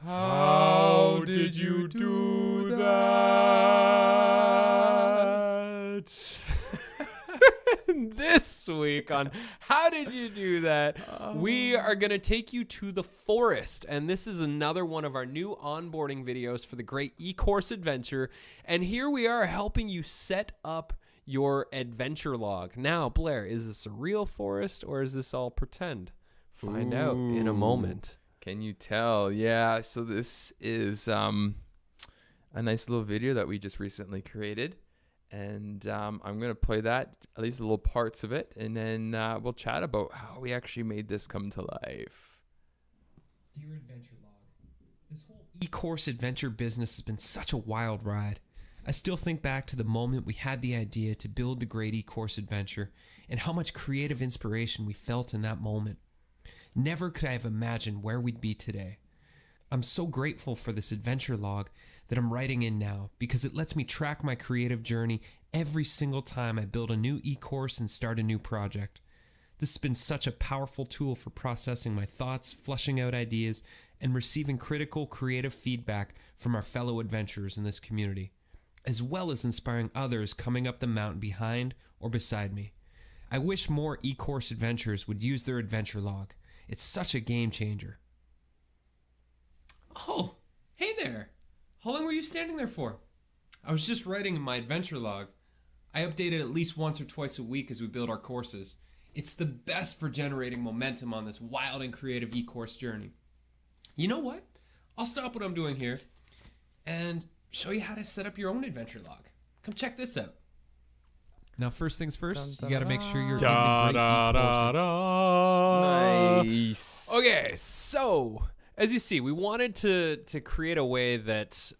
How did you do that? This week on How Did You Do That, we are going to take you to the forest. And this is another one of our new onboarding videos for the Great E-Course Adventure. And here we are helping you set up your adventure log. Now, Blair, is this a real forest or is this all pretend? Find out in a moment. Can you tell? Yeah, so this is a nice little video that we just recently created. And I'm going to play that, at least little parts of it, and then we'll chat about how we actually made this come to life. Dear Adventure Log, this whole e-course adventure business has been such a wild ride. I still think back to the moment we had the idea to build the Great E-Course Adventure and how much creative inspiration we felt in that moment. Never could I have imagined where we'd be today. I'm so grateful for this adventure log that I'm writing in now because it lets me track my creative journey every single time I build a new e-course and start a new project. This has been such a powerful tool for processing my thoughts, fleshing out ideas, and receiving critical creative feedback from our fellow adventurers in this community, as well as inspiring others coming up the mountain behind or beside me. I wish more e-course adventurers would use their adventure log. It's such a game changer. Oh, hey there. How long were you standing there for? I was just writing in my adventure log. I update it at least once or twice a week as we build our courses. It's the best for generating momentum on this wild and creative e-course journey. You know what? I'll stop what I'm doing here and show you how to set up your own adventure log. Come check this out. Now, first things first, you got to make sure you're in the Great E-Course. Nice. Okay, so as you see, we wanted to create a way that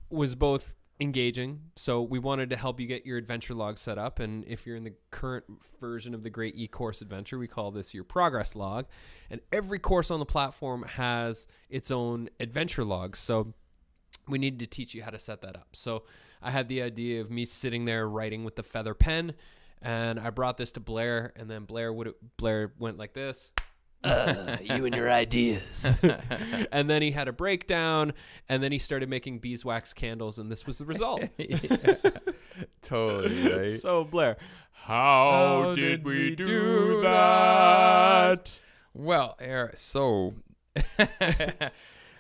was both engaging. So we wanted to help you get your adventure log set up. And if you're in the current version of the Great E-Course Adventure, we call this your progress log. And every course on the platform has its own adventure log. So we needed to teach you how to set that up. So I had the idea of me sitting there writing with the feather pen, and I brought this to Blair, and then Blair went like this. You and your ideas. And then he had a breakdown, and then he started making beeswax candles, and this was the result. Yeah, totally, right? So, Blair, how did we do that? Well,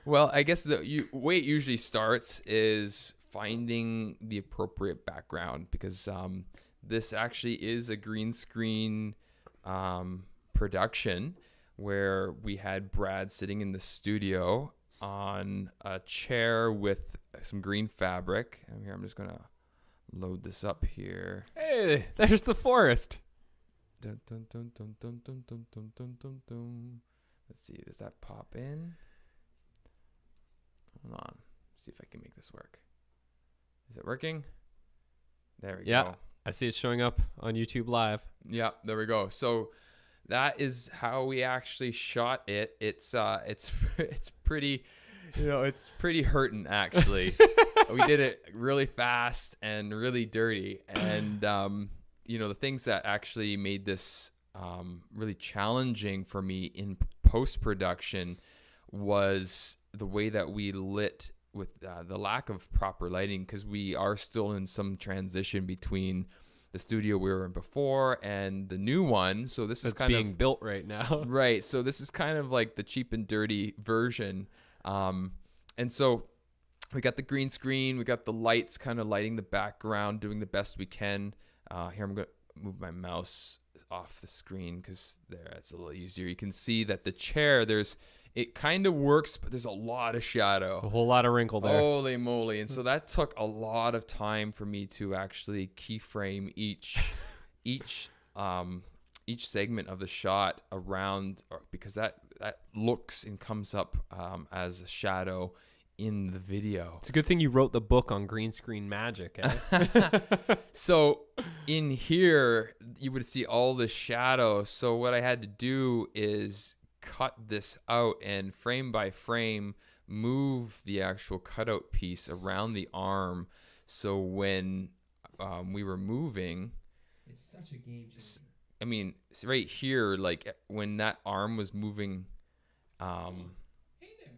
well, I guess the way it usually starts is finding the appropriate background, because this actually is a green screen production where we had Brad sitting in the studio on a chair with some green fabric. And here, I'm just going to load this up here. Hey, there's the forest. Dun, dun, dun, dun, dun, dun, dun, dun, dun, dun, dun. Let's see, does that pop in? Hold on, see if I can make this work. Is it working? There we go. I see it showing up on YouTube Live. Yeah, there we go. So that is how we actually shot it. It's pretty, it's pretty hurting actually. We did it really fast and really dirty, and the things that actually made this really challenging for me in post-production was the way that we lit with the lack of proper lighting, because we are still in some transition between the studio we were in before and the new one. So this is kind being built right now. Right. So this is kind of like the cheap and dirty version. And so we got the green screen, we got the lights kind of lighting the background, doing the best we can. Here, I'm going to move my mouse off the screen because there, it's a little easier. You can see that the chair, it kind of works, but there's a lot of shadow. A whole lot of wrinkle there. Holy moly. And so that took a lot of time for me to actually keyframe each segment of the shot around, because that looks and comes up as a shadow in the video. It's a good thing you wrote the book on green screen magic. Eh? So in here, you would see all the shadows. So what I had to do is cut this out and frame by frame move the actual cutout piece around the arm, so when we were moving, it's such a game changer. I mean, right here, like when that arm was moving, Hey there.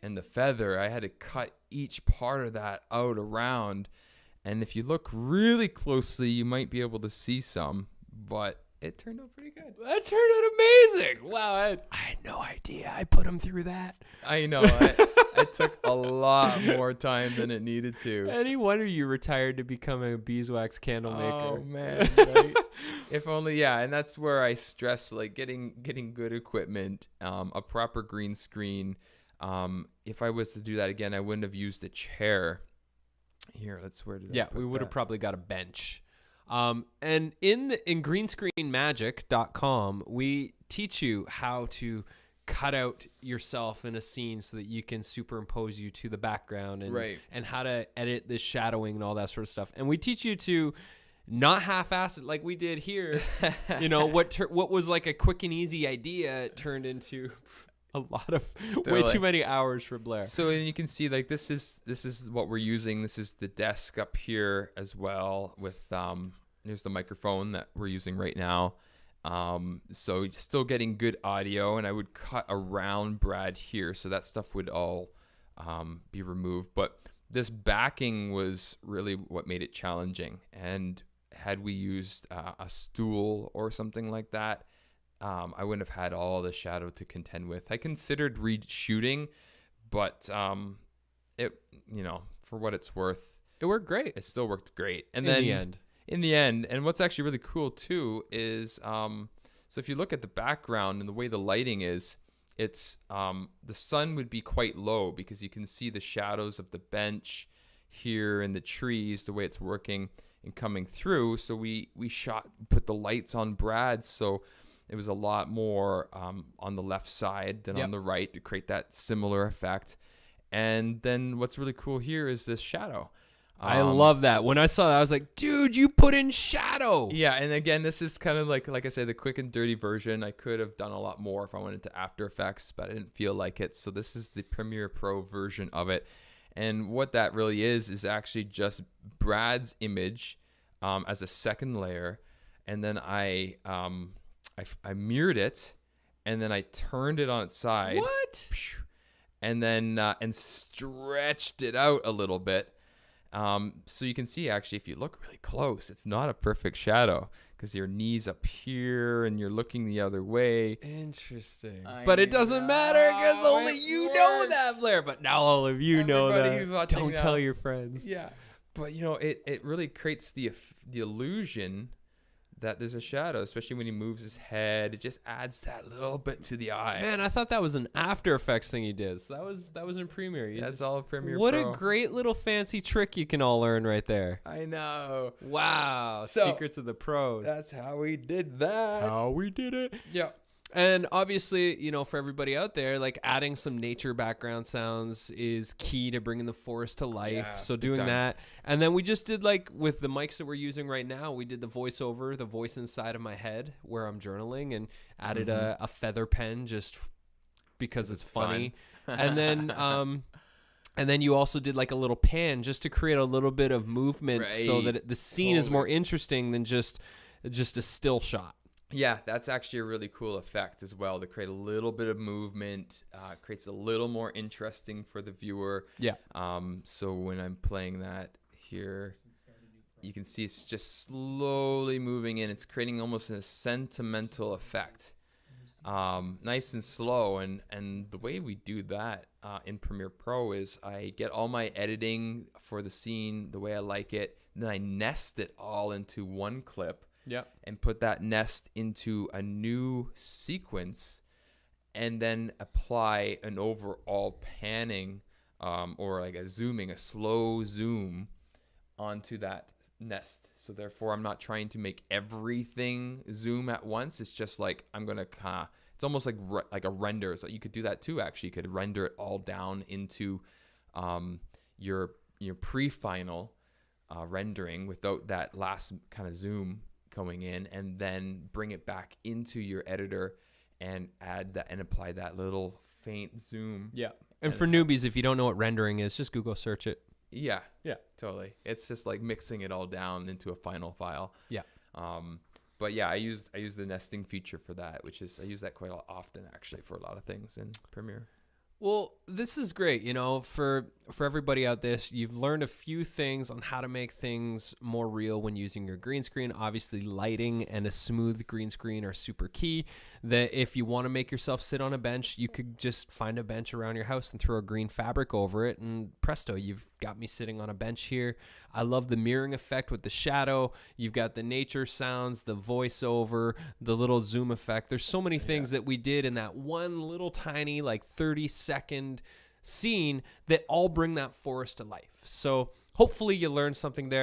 and the feather, I had to cut each part of that out around. And if you look really closely, you might be able to see some, but it turned out pretty good. That turned out amazing. Wow, I had no idea I put him through that. I know. It took a lot more time than it needed to. Any wonder you retired to become a beeswax candle maker. Oh man, right? If only, yeah. And that's where I stress like getting good equipment, a proper green screen. If I was to do that again, I wouldn't have used a chair. Here, where did I put we would have that? probably got a bench. And in greenscreenmagic.com, we teach you how to cut out yourself in a scene so that you can superimpose you to the background and Right. and how to edit the shadowing and all that sort of stuff. And we teach you to not half-ass it like we did here. You know, what was like a quick and easy idea turned into a lot of way Totally. too many hours for Blair. So and you can see like this is what we're using. This is the desk up here as well with here's the microphone that we're using right now. So still getting good audio, and I would cut around Brad here, so that stuff would all be removed. But this backing was really what made it challenging. And had we used a stool or something like that, I wouldn't have had all the shadow to contend with. I considered reshooting, but it, for what it's worth, It worked great it still worked great. And in then the end. in the end, and what's actually really cool too is, so if you look at the background and the way the lighting is, it's the sun would be quite low because you can see the shadows of the bench here and the trees, the way it's working and coming through. So we put the lights on Brad, so it was a lot more on the left side than Yep. on the right to create that similar effect. And then what's really cool here is this shadow. I love that. When I saw that, I was like, dude, you put in shadow. Yeah, and again, this is kind of like I said, the quick and dirty version. I could have done a lot more if I went into After Effects, but I didn't feel like it. So this is the Premiere Pro version of it. And what that really is actually just Brad's image as a second layer. And then I mirrored it, and then I turned it on its side. What? And then and stretched it out a little bit. So you can see, actually, if you look really close, it's not a perfect shadow because your knee's up here and you're looking the other way. Interesting. I But it doesn't matter because know, only it you know works. that, Blair. But now all of you know Everybody that. who's watching Don't now. tell your friends. Yeah, but it really creates the illusion that there's a shadow, especially when he moves his head. It just adds that little bit to the eye. Man, I thought that was an After Effects thing you did. So that was in Premiere. You That's just- all Premiere What Pro. a great little fancy trick you can all learn right there. I know. Wow. So, Secrets of the pros. That's how we did that. How we did it. Yeah. And obviously, for everybody out there, like adding some nature background sounds is key to bringing the forest to life. Yeah, So big doing time. that. And then we just did like with the mics that we're using right now, we did the voiceover, the voice inside of my head where I'm journaling, and added a feather pen just because it's funny. And then you also did like a little pan just to create a little bit of movement so Right. that the scene is Totally. more interesting than just a still shot. Yeah, that's actually a really cool effect as well to create a little bit of movement. Creates a little more interesting for the viewer. Yeah. So when I'm playing that here, you can see it's just slowly moving in. It's creating almost a sentimental effect. Nice and slow. And the way we do that in Premiere Pro is I get all my editing for the scene the way I like it. Then I nest it all into one clip. Yeah. And put that nest into a new sequence, and then apply an overall panning or like a slow zoom onto that nest. So therefore, I'm not trying to make everything zoom at once. It's just like I'm gonna it's almost like a render. So you could do that too. Actually, you could render it all down into your pre-final rendering without that last kind of zoom going in, and then bring it back into your editor and add that and apply that little faint zoom. Yeah. And for newbies, if you don't know what rendering is, just Google search it. Yeah, Yeah. totally. It's just like mixing it all down into a final file. Yeah. But yeah, I use the nesting feature for that, which is I use that quite often actually for a lot of things in Premiere. Well, this is great. For everybody out there, you've learned a few things on how to make things more real when using your green screen. Obviously, lighting and a smooth green screen are super key. That if you want to make yourself sit on a bench, you could just find a bench around your house and throw a green fabric over it, and presto, you've got me sitting on a bench here. I love the mirroring effect with the shadow. You've got the nature sounds, the voiceover, the little zoom effect. There's so many things that we did in that one little tiny 30-second scene that all bring that forest to life. So hopefully you learned something there.